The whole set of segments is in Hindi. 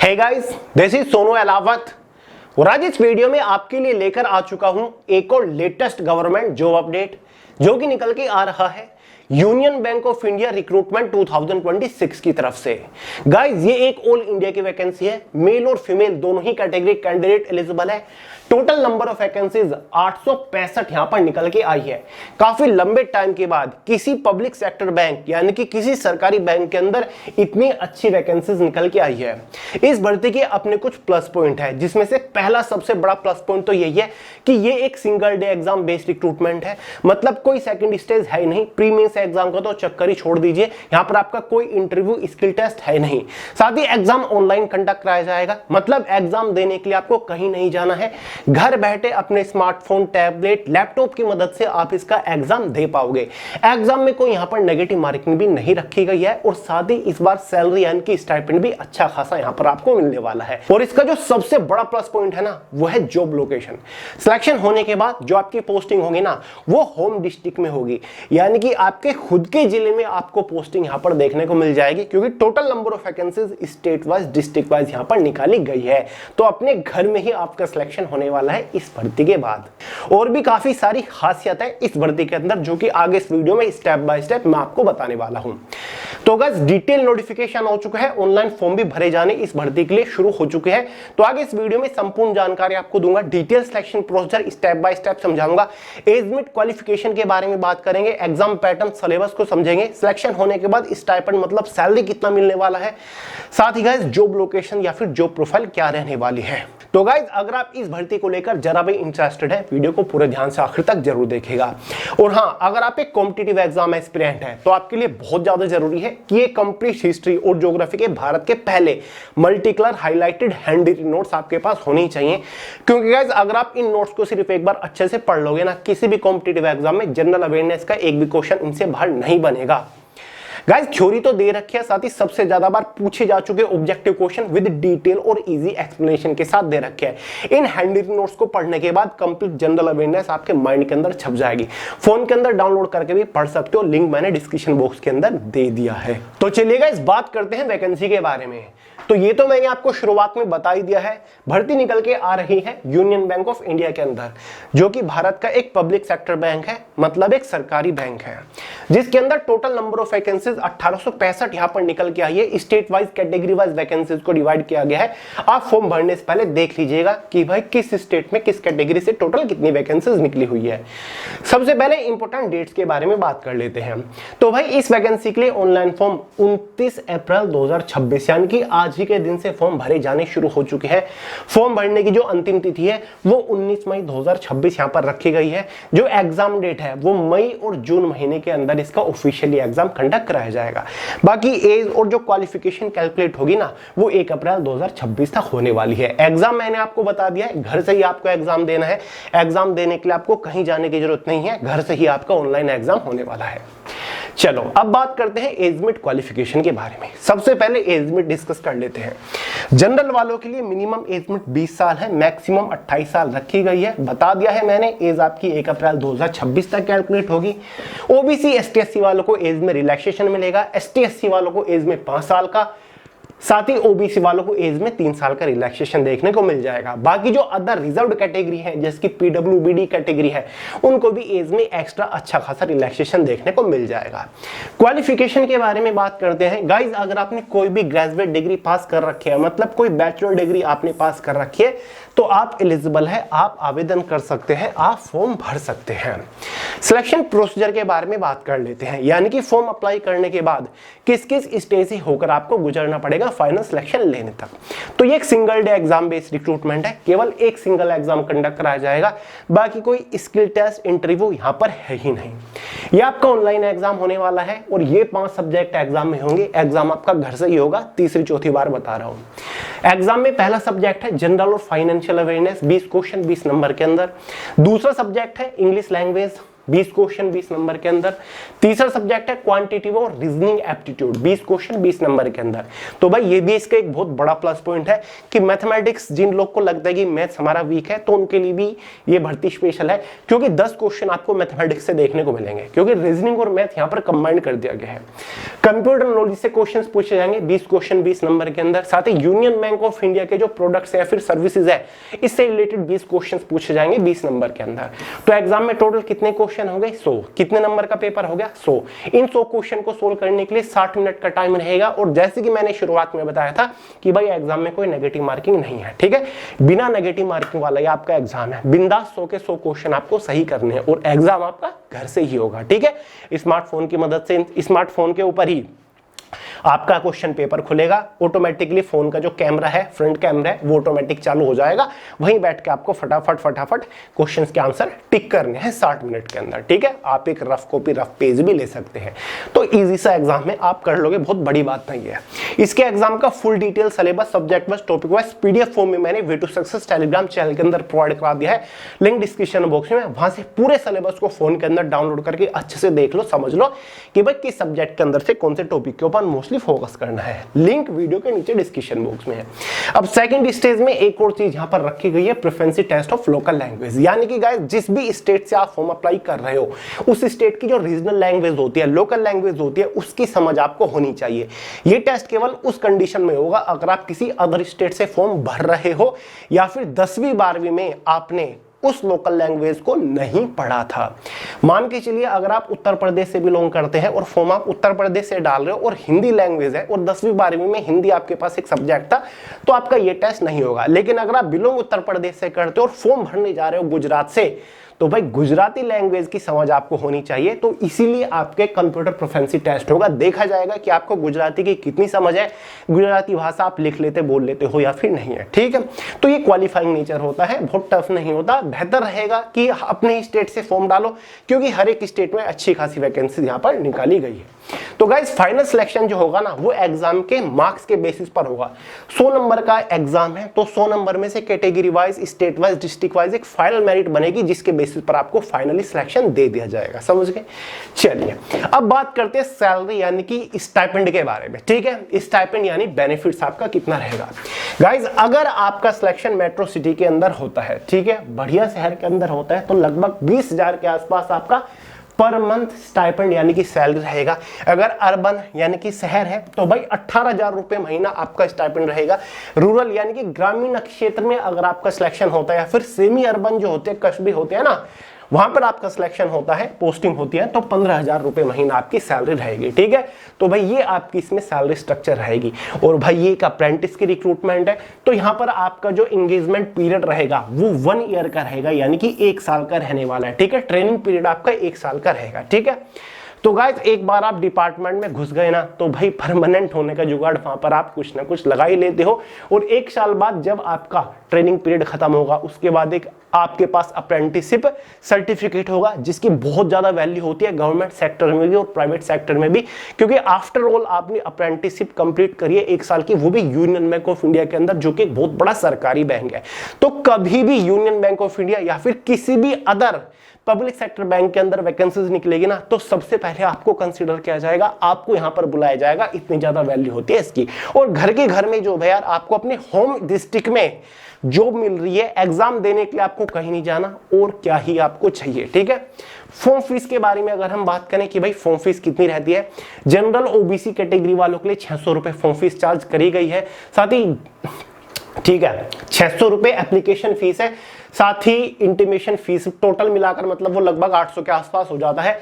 Hey guys, this is Sonu Alawat और आज इस वीडियो में आपके लिए लेकर आ चुका हूं एक और लेटेस्ट गवर्नमेंट जॉब अपडेट जो कि निकल के आ रहा है union bank of India recruitment 2026 की तरफ से। गाइस, ये एक ऑल इंडिया की वैकेंसी है, मेल और फीमेल दोनों ही कैटेगरी कैंडिडेट एलिजिबल है। टोटल नंबर ऑफ वैकेंसीज 865 यहां पर निकल के आई है। काफी लंबे टाइम के बाद किसी पब्लिक सेक्टर बैंक यानी कि किसी सरकारी बैंक के अंदर इतनी अच्छी वैकेंसीज निकल के आई है। इस भर्ती के अपने कुछ प्लस पॉइंट है, जिसमें से पहला सबसे बड़ा प्लस पॉइंट तो यही है कि ये एक single day exam based recruitment है। मतलब कोई सेकंड स्टेज है नहीं, प्री मेंस एग्जाम का तो चक्कर ही छोड़ दीजिए, यहां पर आपका कोई इंटरव्यू स्किल टेस्ट है नहीं। साथ ही एग्जाम ऑनलाइन कंडक्ट कराया जाएगा, मतलब एग्जाम देने के लिए आपको कहीं नहीं जाना है। घर बैठे अपने स्मार्टफोन, टैबलेट, लैपटॉप की मदद से आप इसका एग्जाम दे पाओगे। एग्जाम में कोई यहां पर नेगेटिव मार्किंग भी नहीं रखी गई है और साथ ही इस बार सैलरी यानी कि स्टाइपेंड भी अच्छा खासा यहां पर आपको मिलने वाला है। और इसका जो सबसे बड़ा प्लस पॉइंट है ना, वो है जॉब लोकेशन। सिलेक्शन होने के बाद जो आपकी पोस्टिंग होगी ना, वो होम डिस्ट्रिक्ट में होगी, यानी कि आपके खुद के जिले में आपको पोस्टिंग यहां पर देखने को मिल जाएगी, क्योंकि total number of vacancies state wise, district wise यहां पर निकाली गई है। तो अपने घर में ही आपका सिलेक्शन होने वाला है इस भर्ती के बाद। और भी काफी सारी खासियत है इस भर्ती के अंदर, जो कि आगे इस वीडियो में स्टेप बाय स्टेप मैं आपको बताने वाला हूं। तो गाइस, डिटेल नोटिफिकेशन हो चुका है, ऑनलाइन फॉर्म भी भरे जाने इस भर्ती के लिए शुरू हो चुके हैं। तो आगे इस वीडियो में संपूर्ण जानकारी आपको दूंगा, detail selection procedure step by step समझाऊंगा, एज लिमिट, क्वालिफिकेशन के बारे में बात करेंगे, एग्जाम पैटर्न, सिलेबस को समझेंगे, सिलेक्शन होने के बाद स्टाइपेंड मतलब सैलरी कितना मिलने वाला है, साथ ही गाइस जॉब लोकेशन या फिर जॉब प्रोफाइल क्या रहने वाली है। तो गाइस, अगर आप इस भर्ती को लेकर जरा भी इंटरेस्टेड है, वीडियो को पूरे ध्यान से आखिर तक जरूर देखिएगा। और हाँ, अगर आप एक कॉम्पिटिटिव एग्जाम एस्पिरेंट है तो आपके लिए बहुत ज्यादा जरूरी है कि ये कंप्लीट हिस्ट्री और ज्योग्राफी के भारत के पहले multi colour highlighted handwritten notes आपके पास होने ही चाहिए। क्योंकि गाइस, अगर आप इन नोट्स को सिर्फ एक बार अच्छे से पढ़ लोगे ना, किसी भी कॉम्पिटिटिव एग्जाम में जनरल अवेयरनेस का एक भी क्वेश्चन इनसे बाहर नहीं बनेगा। गाइस, थ्योरी तो दे रखी है, साथ ही सबसे ज्यादा बार पूछे जा चुके ऑब्जेक्टिव क्वेश्चन विद डिटेल और इजी एक्सप्लेनेशन के साथ दे रखे हैं। इन हैंड रिटन नोट्स को पढ़ने के बाद कंप्लीट जनरल अवेयरनेस आपके माइंड के अंदर छप जाएगी। फोन के अंदर डाउनलोड करके भी पढ़ सकते हो, लिंक मैंने डिस्क्रिप्शन बॉक्स के अंदर दे दिया है। तो चलिए गाइस, बात करते हैं वैकेंसी के बारे में। तो ये तो मैंने आपको शुरुआत में बता ही दिया है, भर्ती निकल के आ रही है यूनियन बैंक ऑफ इंडिया के अंदर, जो कि भारत का एक पब्लिक सेक्टर बैंक है, मतलब एक सरकारी बैंक है, जिसके अंदर टोटल नंबर ऑफ वैकेंसीज 1865 यहां पर निकल के आई है। State wise, category wise vacancies को डिवाइड किया गया है। आप फॉर्म भरने से पहले देख लीजिएगा कि भाई किस स्टेट में किस कैटेगरी से टोटल कितनी वैकेंसीज निकली हुई है। सबसे पहले इंपॉर्टेंट डेट्स के बारे में बात कर लेते हैं। तो भाई, इस वैकेंसी के लिए ऑनलाइन फॉर्म 29 अप्रैल 2026 यानी कि आज ही के दिन से फॉर्म भरे जाने शुरू हो चुके हैं। फॉर्म भरने की जो अंतिम तिथि है वो 19 मई 2026 यहां पर रखी गई है। जो एग्जाम डेट है वो मई और जून महीने के अंदर इसका ऑफिशियली एग्जाम कंडक्ट कराया जाएगा। बाकी एज और जो क्वालिफिकेशन कैलकुलेट होगी ना, वो 1 अप्रैल 2026 तक होने वाली है। एग्जाम मैंने आपको बता दिया है, घर से ही आपको एग्जाम देना है। एग्जाम देने के लिए आपको कहीं जाने की जरूरत नहीं है, घर से ही आपका ऑनलाइन एग्जाम होने वाला है। चलो, अब बात करते हैं एज लिमिट, क्वालिफिकेशन के बारे में। सबसे पहले एज लिमिट डिस्कस कर लेते हैं। जनरल वालों के लिए मिनिमम एज लिमिट 20 साल है, मैक्सिमम 28 साल रखी गई है। बता दिया है मैंने, एज आपकी 1 अप्रैल 2026 तक कैलकुलेट होगी। ओबीसी, एसटी, एससी वालों को एज में रिलैक्सेशन मिलेगा। एसटी, एससी वालों को एज में 5 साल का, साथ ही ओबीसी वालों को एज में 3 साल का रिलैक्सेशन देखने को मिल जाएगा। बाकी जो अदर रिजर्व्ड कैटेगरी है, जिसकी पीडब्ल्यूबीडी कैटेगरी है, उनको भी एज में एक्स्ट्रा अच्छा खासा रिलैक्सेशन देखने को मिल जाएगा। क्वालिफिकेशन के बारे में बात करते हैं। गाइज, अगर आपने कोई भी ग्रेजुएट डिग्री पास कर रखी है, मतलब कोई बैचलर डिग्री आपने पास कर रखी है, तो आप एलिजिबल है, आप आवेदन कर सकते हैं, आप फॉर्म भर सकते हैं। सिलेक्शन प्रोसीजर के बारे में बात कर लेते हैं, यानी कि फॉर्म अप्लाई करने के बाद किस किस स्टेज से होकर आपको गुजरना पड़ेगा फाइनल सिलेक्शन लेने तक। तो ये एक single day exam based recruitment है, केवल एक सिंगल एग्जाम कंडक्ट कराया जाएगा। बाकी कोई स्किल टेस्ट, इंटरव्यू यहां पर है ही नहीं। ये आपका ऑनलाइन एग्जाम होने वाला है और ये 5 सब्जेक्ट एग्जाम में होंगे। एग्जाम आपका घर से ही होगा, तीसरी चौथी बार बता रहा हूं। एग्जाम में पहला सब्जेक्ट है जनरल और फाइनेंशियल अवेयरनेस, 20 क्वेश्चन 20 नंबर के अंदर। दूसरा सब्जेक्ट है इंग्लिश लैंग्वेज, 20 क्वेश्चन 20 नंबर के अंदर। तीसरा सब्जेक्ट है क्वांटिटेटिव और रीजनिंग एप्टीट्यूड, 20 क्वेश्चन 20 नंबर के अंदर। तो भाई ये भी इसका एक बहुत बड़ा प्लस पॉइंट है कि मैथमेटिक्स, जिन लोग को लगता है कि मैथ्स हमारा वीक है, तो उनके लिए भी ये भर्ती स्पेशल है, क्योंकि 10 क्वेश्चन आपको मैथमेटिक्स से देखने को मिलेंगे, क्योंकि रीजनिंग और मैथ यहाँ पर कंबाइन कर दिया गया है। कंप्यूटर नॉलेज से क्वेश्चन पूछे जाएंगे 20 क्वेश्चन 20 नंबर के अंदर। साथ ही यूनियन बैंक ऑफ इंडिया के जो प्रोडक्ट्स या फिर सर्विसेज है, इससे रिलेटेड 20 क्वेश्चन पूछे जाएंगे 20 नंबर के अंदर। तो एग्जाम में टोटल कितने क्वेश्चन हो गए? 100। कितने नंबर का पेपर हो गया? 100। इन 100 क्वेश्चन को सोल्व करने के लिए 60 मिनट का टाइम रहेगा। और जैसे कि मैंने शुरुआत में बताया था कि भाई एग्जाम में कोई नेगेटिव मार्किंग नहीं है, ठीक है, बिना नेगेटिव मार्किंग वाला ये आपका एग्जाम है। बिंदास 100 के 100 क्वेश्चन आपको सही करने हैं और एग्जाम आपका घर से ही होगा, ठीक है। स्मार्टफोन की मदद से, स्मार्टफोन के ऊपर ही आपका क्वेश्चन पेपर खुलेगा, ऑटोमेटिकली फोन का जो कैमरा है, फ्रंट कैमरा है, वो ऑटोमेटिक चालू हो जाएगा। वहीं बैठ के आपको फटाफट क्वेश्चंस के आंसर टिक करने हैं 60 मिनट के अंदर, ठीक है। आप एक रफ कॉपी, रफ पेज भी ले सकते हैं। तो इजी सा एग्जाम है, आप कर लोगे, बहुत बड़ी बात नहीं है। इसके एग्जाम का full detail syllabus, subject wise, topic wise PDF form में मैंने way to success Telegram channel के अंदर प्रोवाइड करा दिया है, लिंक डिस्क्रिप्शन बॉक्स में। वहां से पूरे सिलेबस को फोन के अंदर डाउनलोड करके अच्छे से देख लो, समझ लो कि भाई किस सब्जेक्ट के अंदर से कौन से टॉपिक के ऊपर मोस्टली फोकस करना है। लिंक वीडियो के नीचे डिस्क्रिप्शन बॉक्स में है। अब सेकंड स्टेज में एक और चीज यहां पर रखी गई है, प्रेफरेंसी टेस्ट ऑफ लोकल लैंग्वेज। यानी कि गाइस जिस भी स्टेट से आप फॉर्म अप्लाई कर रहे हो, उस स्टेट की जो रीजनल लैंग्वेज होती है, लोकल लैंग्वेज होती है, उसकी समझ आपको होनी चाहिए। ये टेस्ट केवल उस कंडीशन में होगा अगर आप किसी अदर स्टेट से फॉर्म भर रहे हो या फिर 10वीं 12वीं में आपने उस लोकल लैंग्वेज को नहीं पढ़ा था। मान के चलिए अगर आप उत्तर प्रदेश से बिलोंग करते हैं और फॉर्म आप उत्तर प्रदेश से डाल रहे हो और हिंदी लैंग्वेज है और 10वीं 12वीं में हिंदी आपके पास एक सब्जेक्ट था, तो आपका ये टेस्ट नहीं होगा। लेकिन अगर आप बिलोंग उत्तर प्रदेश से करते हो और फॉर्म भरने जा रहे हो गुजरात से, तो भाई गुजराती लैंग्वेज की समझ आपको होनी चाहिए। तो इसीलिए आपके कंप्यूटर प्रोफिशिएंसी टेस्ट होगा, देखा जाएगा कि आपको गुजराती की कितनी समझ है, गुजराती भाषा आप लिख लेते, बोल लेते हो या फिर नहीं है, ठीक है। तो ये क्वालिफाइंग नेचर होता है, बहुत टफ नहीं होता। बेहतर रहेगा कि अपने ही स्टेट से फॉर्म डालो, क्योंकि हर एक स्टेट में अच्छी खासी वैकेंसी यहाँ पर निकाली गई है। तो गाइस फाइनल सिलेक्शन जो होगा ना, वो एग्जाम के मार्क्स के बेसिस पर होगा। 100 नंबर का एग्जाम है, तो 100 नंबर में से category wise, state wise, district wise एक फाइनल मेरिट बनेगी, जिसके बेसिस पर आपको फाइनली सिलेक्शन दे दिया जाएगा। समझ गए? चलिए अब बात करते हैं सैलरी यानी कि स्टाइपेंड के बारे में, ठीक है। स्टाइपेंड यानी बेनिफिट्स आपका कितना रहेगा। गाइस अगर आपका सिलेक्शन मेट्रो सिटी के अंदर होता है, ठीक है, बढ़िया शहर के अंदर होता है, तो लगभग 20,000 के आसपास आपका पर मंथ स्टाइपेंड यानी कि सैलरी रहेगा। अगर अर्बन यानी कि शहर है, तो भाई 18,000 रुपए महीना आपका स्टाइपेंड रहेगा। रूरल यानी कि ग्रामीण क्षेत्र में अगर आपका सिलेक्शन होता है, या फिर सेमी अर्बन जो होते हैं, कस्बे होते हैं ना, वहां पर आपका सिलेक्शन होता है, पोस्टिंग होती है, तो 15,000 रुपए महीना आपकी सैलरी रहेगी, ठीक है। तो भाई ये आपकी इसमें सैलरी स्ट्रक्चर रहेगी। और भाई ये एक अप्रेंटिस की रिक्रूटमेंट है, तो यहाँ पर आपका जो एंगेजमेंट पीरियड रहेगा वो 1 ईयर का रहेगा, यानी कि 1 साल का रहने वाला है, ठीक है। ट्रेनिंग पीरियड आपका 1 साल का रहेगा, ठीक है। तो गाइस एक बार आप डिपार्टमेंट में घुस गए ना, तो भाई परमानेंट होने का जुगाड़ वहां पर आप कुछ ना कुछ लगा ही लेते हो। और 1 साल बाद जब आपका ट्रेनिंग पीरियड खत्म होगा, उसके बाद एक आपके पास अप्रेंटिसशिप सर्टिफिकेट होगा, जिसकी बहुत ज्यादा वैल्यू होती है गवर्नमेंट सेक्टर में भी और प्राइवेट सेक्टर में भी, क्योंकि आफ्टर ऑल आपने अप्रेंटिसशिप कंप्लीट करी है 1 साल की, वो भी यूनियन बैंक ऑफ इंडिया के अंदर, जो कि एक बहुत बड़ा सरकारी बैंक है। तो कभी भी यूनियन बैंक ऑफ इंडिया या फिर किसी भी अदर पब्लिक सेक्टर बैंक के अंदर वैकेंसीज निकलेगी ना, तो सबसे पहले आपको कंसीडर किया जाएगा, आपको यहां पर बुलाया जाएगा, इतनी ज्यादा वैल्यू होती है इसकी। और घर के घर में जो है यार, आपको अपने होम डिस्ट्रिक्ट में जॉब मिल रही है, एग्जाम देने के लिए आपको कहीं नहीं जाना, और क्या ही आपको चाहिए, ठीक है। फॉर्म फीस के बारे में अगर हम बात करें कि भाई फॉर्म फीस कितनी रहती है, जनरल ओबीसी कैटेगरी वालों के लिए 600 रुपए फॉर्म फीस चार्ज करी गई है। साथ ही ठीक है 600 रुपए एप्लीकेशन फीस है, साथ ही इंटीमेशन फीस, टोटल मिलाकर मतलब वो लगभग 800 के आसपास हो जाता है।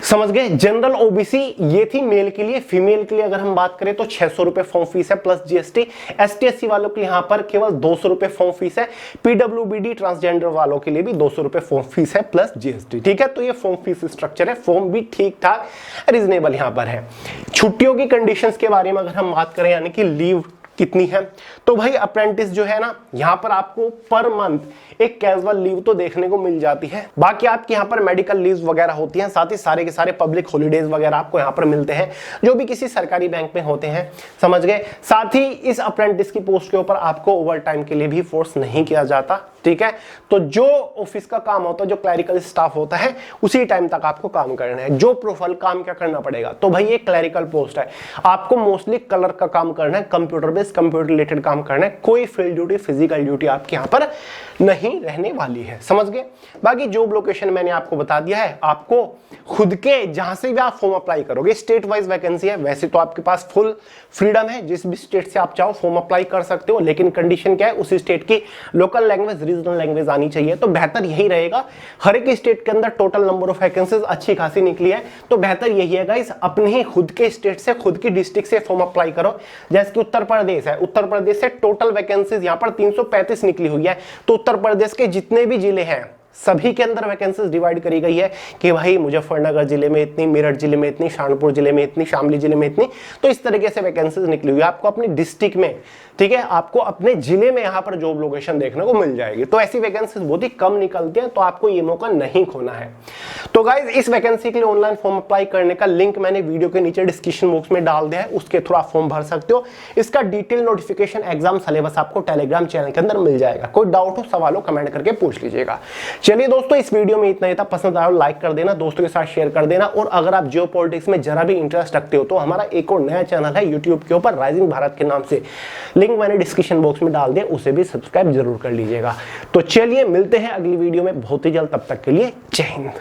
समझ गए? जनरल ओबीसी ये थी मेल के लिए। फीमेल के लिए अगर हम बात करें तो 600 रुपए फॉर्म फीस है प्लस जीएसटी। एसटी एससी वालों के लिए यहां पर केवल 200 रुपए फॉर्म फीस है। पीडब्ल्यूबीडी ट्रांसजेंडर वालों के लिए भी 200 रुपए फॉर्म फीस है प्लस जीएसटी, ठीक है। तो ये फॉर्म फीस स्ट्रक्चर है, फॉर्म भी ठीक ठाक रीजनेबल यहां पर है। छुट्टियों की कंडीशंस के बारे में अगर हम बात करें, यानी कि लीव कितनी है। तो भाई अप्रेंटिस जो है ना, यहां पर आपको पर मंथ एक कैजुअल लीव तो देखने को मिल जाती है। बाकी आपके यहां पर मेडिकल लीव वगैरह होती हैं, साथ ही सारे के सारे पब्लिक हॉलीडेज वगैरह आपको यहां पर मिलते हैं जो भी किसी सरकारी बैंक में होते हैं, समझ गए। साथ ही इस अप्रेंटिस की पोस्ट के ऊपर आपको ओवर टाइम के लिए भी फोर्स नहीं किया जाता, ठीक है। तो जो ऑफिस का काम होता है, जो क्लरिकल स्टाफ होता है, उसी टाइम तक आपको काम करना है। जो प्रोफाइल काम क्या करना पड़ेगा, तो भाई ये क्लरिकल पोस्ट है, आपको मोस्टली कलर का काम करना है, कंप्यूटर बेस्ड कंप्यूटर रिलेटेड काम करना है। कोई फील्ड ड्यूटी फिजिकल ड्यूटी आपके यहाँ पर नहीं रहने वाली है, समझ गए। बाकी जॉब लोकेशन मैंने आपको बता दिया है, आपको खुद के जहां से भी आप फॉर्म अप्लाई करोगे, स्टेट वाइज वैकेंसी है, वैसे तो आपके पास फुल फ्रीडम है, जिस भी स्टेट से आप चाहो फॉर्म अप्लाई कर सकते हो, लेकिन कंडीशन क्या है, उसी स्टेट की लोकल लैंग्वेज रीजनल लैंग्वेज आनी चाहिए। तो बेहतर यही रहेगा, हर एक स्टेट के अंदर टोटल नंबर ऑफ वैकेंसीज अच्छी खासी निकली है, तो बेहतर यही है गाइस, अपने ही खुद के स्टेट से, खुद की डिस्ट्रिक्ट से फॉर्म अप्लाई करो। जैसे कि उत्तर प्रदेश है, उत्तर प्रदेश से टोटल वैकेंसीज यहाँ पर 335 निकली हुई है, तो उत्तर प्रदेश के जितने भी जिले हैं सभी के अंदर वैकेंसीज डिवाइड करी गई है कि भाई मुजफ्फरनगर जिले में इतनी, मेरठ जिले में इतनी, शानपुर जिले में इतनी, शामली जिले में इतनी। तो इस तरीके से वैकेंसीज निकली हुई है, आपको अपनी डिस्ट्रिक्ट में, ठीक है, आपको अपने जिले में यहाँ पर जॉब लोकेशन देखने को मिल जाएगी। तो ऐसी वैकेंसीज बहुत ही कम निकलती हैं, तो आपको ये मौका नहीं खोना है। तो गाइज इस वैकेंसी के लिए ऑनलाइन फॉर्म अप्लाई करने का लिंक मैंने वीडियो के नीचे डिस्क्रिप्शन बॉक्स में डाल दिया है, उसके थ्रू आप फॉर्म भर सकते हो। इसका डिटेल नोटिफिकेशन एग्जाम सिलेबस आपको टेलीग्राम चैनल के अंदर मिल जाएगा। कोई डाउट हो, सवाल हो, कमेंट करके पूछ लीजिएगा। चलिए दोस्तों, इस वीडियो में इतना ही था। पसंद आया लाइक कर देना, दोस्तों के साथ शेयर कर देना, और अगर आप जियो पॉलिटिक्स में जरा भी इंटरेस्ट रखते हो तो हमारा एक और नया चैनल है यूट्यूब के ऊपर, राइजिंग भारत के नाम से, लिंक मैंने डिस्क्रिप्शन बॉक्स में डाल दिया, उसे भी सब्सक्राइब जरूर कर लीजिएगा। तो चलिए मिलते हैं अगली वीडियो में बहुत ही जल्द, तब तक के लिए जय हिंद।